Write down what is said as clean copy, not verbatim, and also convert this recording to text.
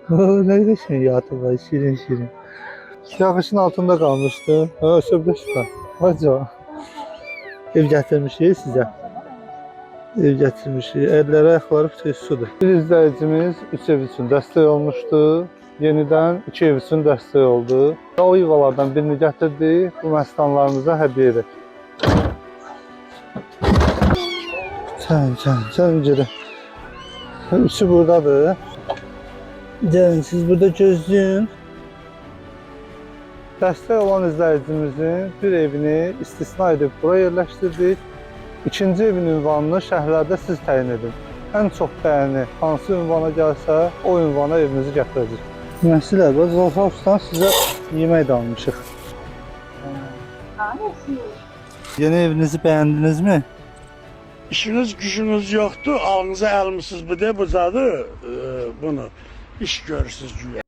Ne geçen yatı var, şirin şirin. Yağışın altında kalmıştı. Şöyle şurada. Acaba. Ev getirmişiz size. Ev getirmişik. Əllərə, ayaqları bütün sudur. Bir izləyicimiz 3 ev üçün dəstək olmuşdu. Yenidən 2 ev üçün dəstək oldu. O yuvalardan birini gətirdik. Bu məstanlarımıza hədiyyə edək. Sen gedin. Üçü buradadır. Gelin siz burada gözləyin. Dəstək olan izləyicimizin bir evini istisna edib bura yerləşdirdik. İkinci evin ünvanını şəhərlərdə siz təyin edin. Ən çox bəyəni hansı ünvana gəlsə, o ünvana evinizi gətirəcək. Məsələ, biz Zalfavsdan sizə yemək də almışıq. Yeni evinizi bəyəndinizmi? İşiniz gücünüz yoktu, ağınıza almışsınız bir de buzadı bunu. İş görürsünüz güya.